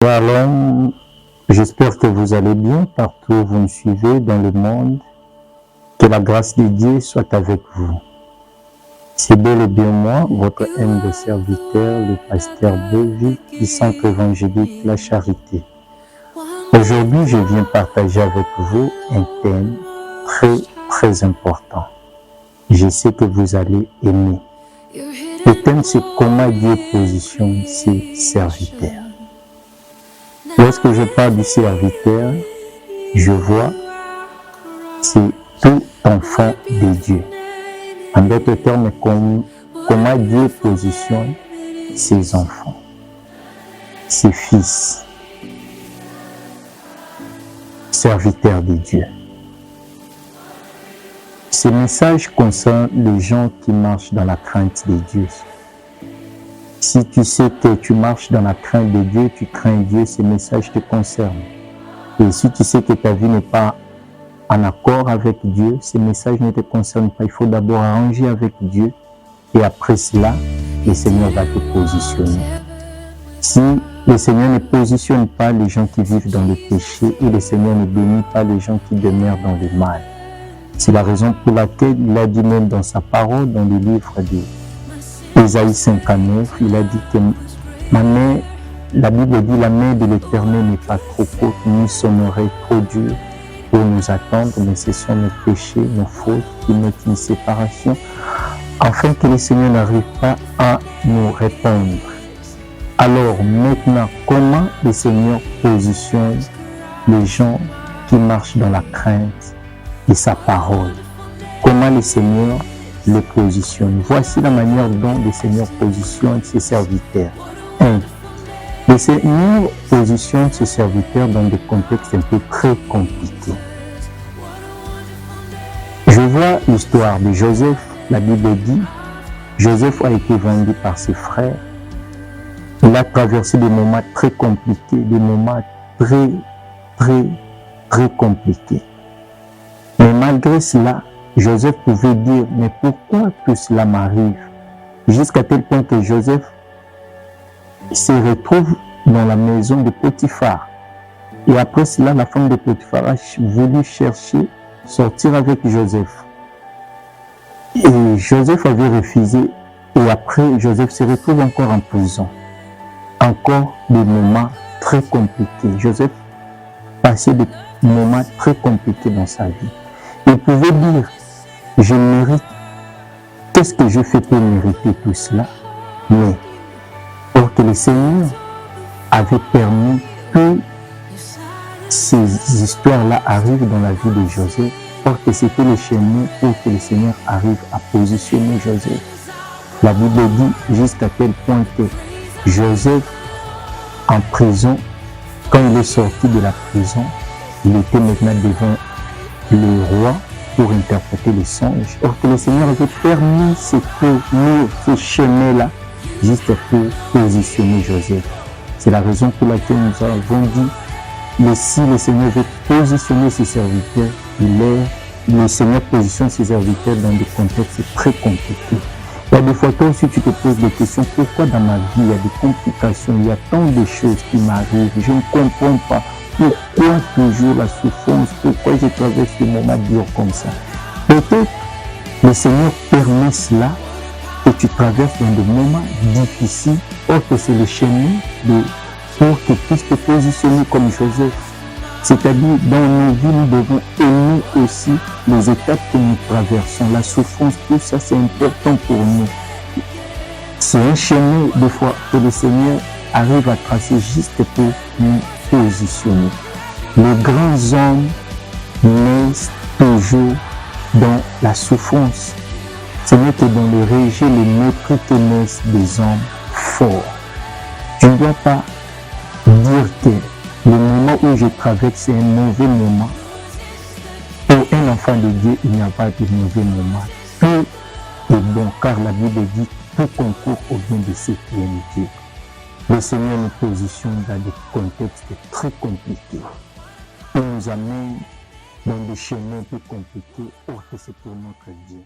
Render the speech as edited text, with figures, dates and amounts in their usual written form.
Shalom, j'espère que vous allez bien partout où vous me suivez dans le monde. Que la grâce de Dieu soit avec vous. C'est bel et bien moi, votre humble serviteur, le pasteur David du Centre évangélique La Charité. Aujourd'hui, je viens partager avec vous un thème très important. Je sais que vous allez aimer. Le thème, c'est comment Dieu positionne ses serviteurs. Lorsque je parle du serviteur, je vois, c'est tout enfant de Dieu. En d'autres termes, comment Dieu positionne ses enfants, ses fils, serviteurs de Dieu. Ce message concerne les gens qui marchent dans la crainte de Dieu. Si tu sais que tu marches dans la crainte de Dieu, tu crains Dieu, ce message te concerne. Et si tu sais que ta vie n'est pas en accord avec Dieu, ce message ne te concerne pas. Il faut d'abord arranger avec Dieu et après cela, le Seigneur va te positionner. Si le Seigneur ne positionne pas les gens qui vivent dans le péché et le Seigneur ne bénit pas les gens qui demeurent dans le mal. C'est la raison pour laquelle il a dit même dans sa parole, dans le livre d'Ésaïe 59, il a dit que la Bible dit la main de l'Éternel n'est pas trop courte, ni son oreille trop dure pour nous attendre, mais ce sont nos péchés, nos fautes qui mettent une séparation, afin que le Seigneur n'arrive pas à nous répondre. Alors maintenant, comment le Seigneur positionne les gens qui marchent dans la crainte de sa parole? Comment le Seigneur les positionne? Voici la manière dont le Seigneur positionne ses serviteurs. 1. Le Seigneur positionne ses serviteurs dans des contextes un peu très compliqués. Je vois l'histoire de Joseph. La Bible dit, Joseph a été vendu par ses frères. Il a traversé des moments très compliqués, des moments très compliqués. Mais malgré cela, Joseph pouvait dire, mais pourquoi tout cela m'arrive? Jusqu'à tel point que Joseph se retrouve dans la maison de Potiphar. Et après cela, la femme de Potiphar a voulu sortir avec Joseph. Et Joseph avait refusé. Et après, Joseph se retrouve encore en prison. Encore des moments très compliqués. Joseph passait des moments très compliqués dans sa vie. Il pouvait dire, je mérite, qu'est-ce que je fais pour mériter tout cela? Mais, pour que le Seigneur avait permis que ces histoires-là arrivent dans la vie de Joseph, pour que c'était le chemin pour que le Seigneur arrive à positionner Joseph. La Bible dit jusqu'à tel point que Joseph, en prison, quand il est sorti de la prison, il était maintenant devant le roi pour interpréter les songes. Or que le Seigneur avait permis ce chemin-là juste pour positionner Joseph. C'est la raison pour laquelle nous avons dit, mais si le Seigneur veut positionner ses serviteurs, le Seigneur positionne ses serviteurs dans des contextes très compliqués. Il y a des fois, toi aussi, tu te poses des questions. Pourquoi dans ma vie, il y a des complications, il y a tant de choses qui m'arrivent. Je ne comprends pas. Pourquoi toujours la souffrance? Pourquoi je traverse des moments durs comme ça? Peut-être le Seigneur permet cela, que tu traverses dans des moments difficiles. Or que c'est le chemin pour que tu puisses te positionner comme Joseph. C'est-à-dire, dans nos vies, nous devons aimer aussi les étapes que nous traversons. La souffrance, tout ça, c'est important pour nous. C'est un chemin, des fois, que le Seigneur arrive à tracer juste pour nous positionner. Les grands hommes naissent toujours dans la souffrance. Ce n'est que dans le rejet, le mépris que naissent des hommes forts. Tu ne dois pas dire que le moment où je traverse, c'est un mauvais moment. Pour un enfant de Dieu, il n'y a pas de mauvais moment. Tout est bon, car la Bible dit tout concourt au bien de ceux qui aiment Dieu. Le Seigneur nous positionne dans des contextes très compliqués. Il nous amène dans des chemins plus compliqués. Or que c'est pour notre Dieu.